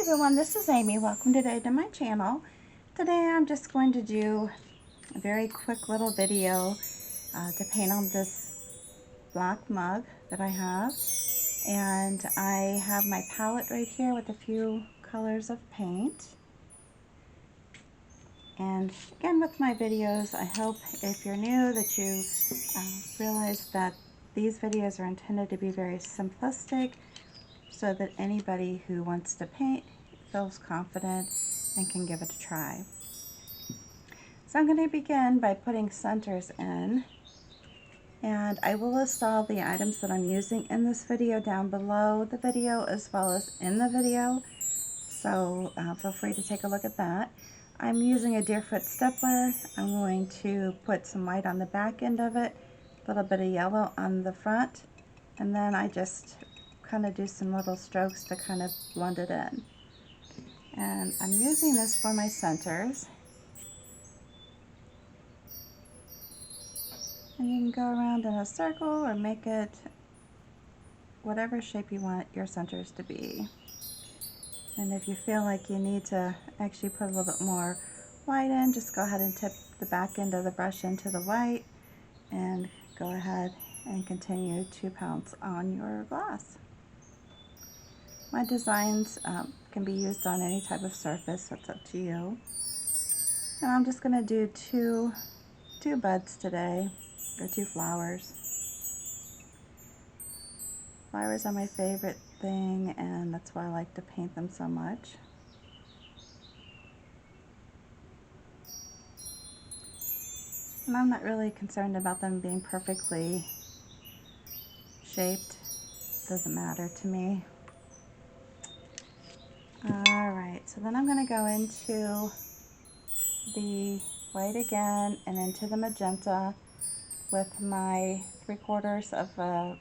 everyone, this is Amy. Welcome today to my channel. Today I'm just going to do a very quick little video to paint on this black mug that I have. And I have my palette right here with a few colors of paint. And again, with my videos, I hope if you're new that you realize that these videos are intended to be very simplistic, so that anybody who wants to paint feels confident and can give it a try. So I'm going to begin by putting centers in, and I will list all the items that I'm using in this video down below the video as well as in the video, so feel free to take a look at that. I'm using a Deerfoot Stippler. I'm going to put some white on the back end of it, a little bit of yellow on the front, and then I just kind of do some little strokes to kind of blend it in. And I'm using this for my centers. And you can go around in a circle or make it whatever shape you want your centers to be. And if you feel like you need to actually put a little bit more white in, just go ahead and tip the back end of the brush into the white and go ahead and continue to pounce on your glass. My designs can be used on any type of surface, so it's up to you. And I'm just going to do two buds today, or two flowers. Flowers are my favorite thing, and that's why I like to paint them so much. And I'm not really concerned about them being perfectly shaped. Doesn't matter to me. Alright, so then I'm going to go into the white again and into the magenta with my 3/4 of a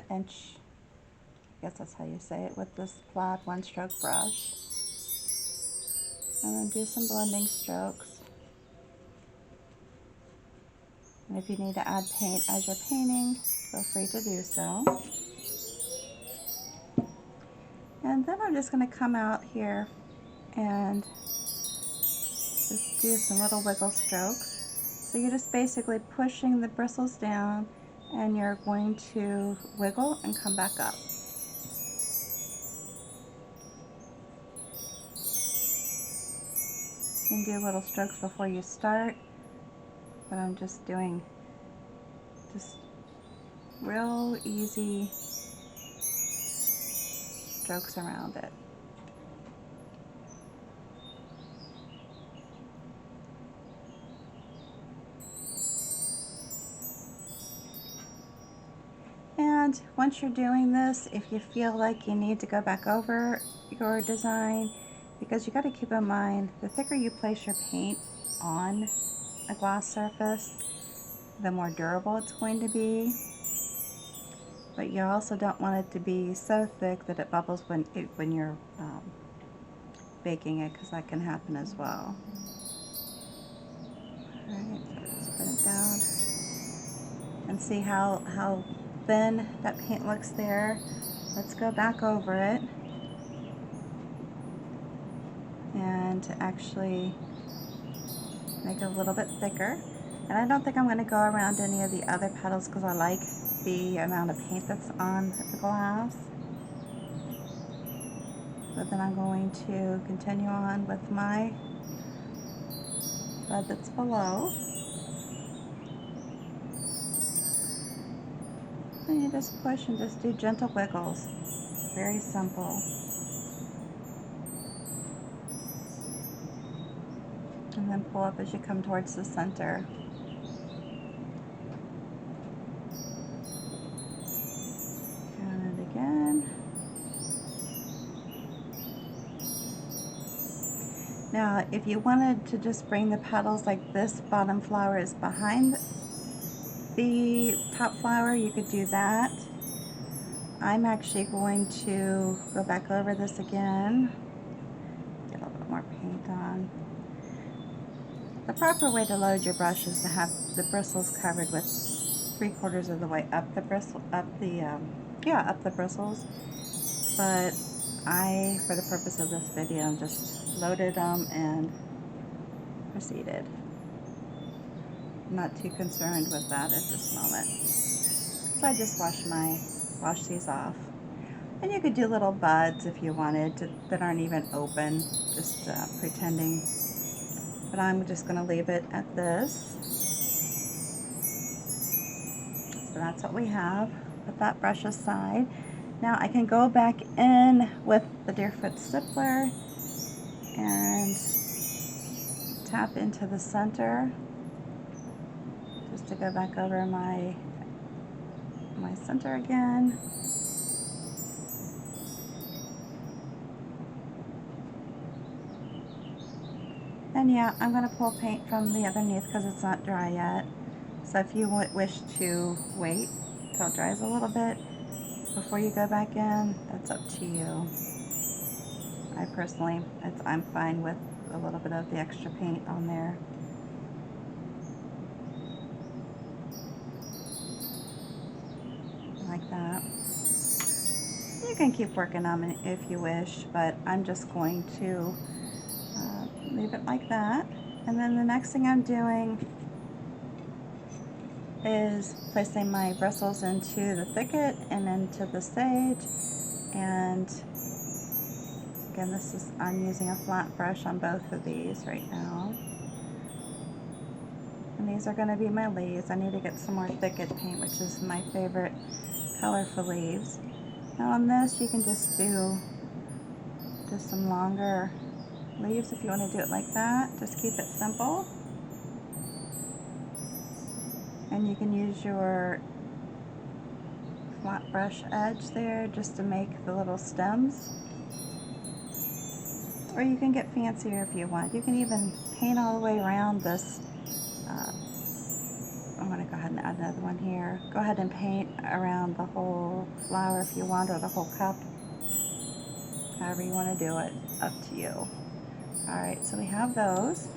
inch, I guess that's how you say it, with this flat one-stroke brush. And then do some blending strokes. And if you need to add paint as you're painting, feel free to do so. And then I'm just going to come out here and just do some little wiggle strokes. So you're just basically pushing the bristles down and you're going to wiggle and come back up. You can do little strokes before you start, but I'm just doing just real easy strokes around it. And once you're doing this, if you feel like you need to go back over your design, because you got to keep in mind, the thicker you place your paint on a glass surface, the more durable it's going to be. But you also don't want it to be so thick that it bubbles when you're baking it, because that can happen as well. Alright, so just put it down and see how thin that paint looks there. Let's go back over it and actually make it a little bit thicker. And I don't think I'm going to go around any of the other petals because I like the amount of paint that's on the glass. But then I'm going to continue on with my bud that's below. And you just push and just do gentle wiggles. Very simple. And then pull up as you come towards the center. And again. Now, if you wanted to just bring the petals like this bottom flower is behind the top flower, you could do that. I'm actually going to go back over this again. Get a little bit more paint on. The proper way to load your brush is to have the bristles covered with 3/4 of the way up the bristle, up the bristles. But I, for the purpose of this video, just loaded them and proceeded. I'm not too concerned with that at this moment. So I just wash these off. And you could do little buds if you wanted to, that aren't even open, just pretending. But I'm just going to leave it at this. So that's what we have. Put that brush aside. Now I can go back in with the Deerfoot Stippler and tap into the center just to go back over my center again. And yeah, I'm going to pull paint from the underneath because it's not dry yet. So if you wish to wait till it dries a little bit before you go back in, that's up to you. I personally, I'm fine with a little bit of the extra paint on there. Like that. You can keep working on it if you wish, but I'm just going to leave it like that. And then the next thing I'm doing is placing my bristles into the thicket and into the sage. And again, I'm using a flat brush on both of these right now. And these are going to be my leaves. I need to get some more thicket paint, which is my favorite color for leaves. Now on this, you can just do some longer leaves if you want to do it like that. Just keep it simple. And you can use your flat brush edge there just to make the little stems. Or you can get fancier if you want. You can even paint all the way around this. I'm going to go ahead and add another one here. Go ahead and paint around the whole flower if you want, or the whole cup. However you want to do it, up to you. Alright, so we have those.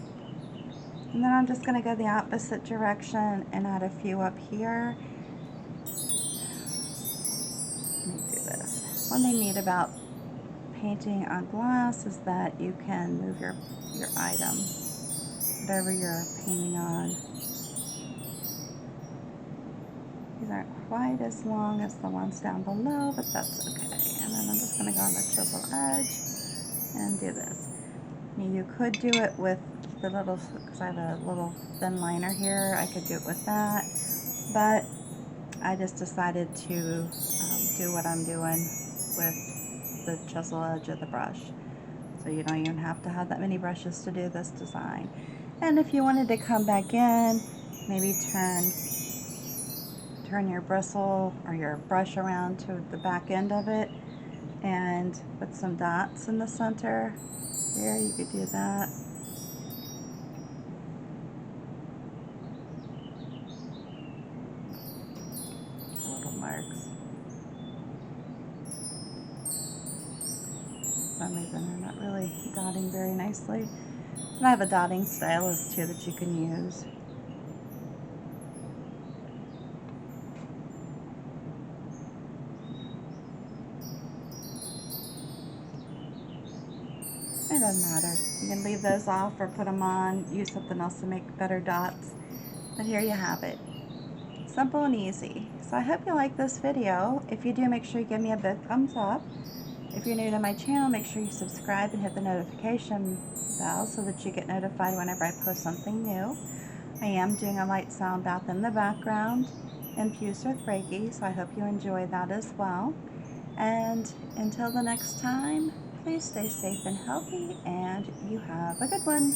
And then I'm just going to go the opposite direction and add a few up here. Let me do this. One thing neat about painting on glass is that you can move your item, whatever you're painting on. These aren't quite as long as the ones down below, but that's okay. And then I'm just going to go on the chisel edge and do this. Now you could do it with the little, because I have a little thin liner here, I could do it with that, but I just decided to do what I'm doing with the chisel edge of the brush. So you don't even have to have that many brushes to do this design. And if you wanted to come back in, maybe turn your bristle or your brush around to the back end of it and put some dots in the center. Here, you could do that. Little marks. For some reason they're not really dotting very nicely. And I have a dotting stylus too that you can use. It doesn't matter. You can leave those off or put them on, use something else to make better dots. But here you have it. Simple and easy. So I hope you like this video. If you do, make sure you give me a big thumbs up. If you're new to my channel, make sure you subscribe and hit the notification bell so that you get notified whenever I post something new. I am doing a light sound bath in the background, infused with Reiki, so I hope you enjoy that as well. And until the next time, please stay safe and healthy, and you have a good one.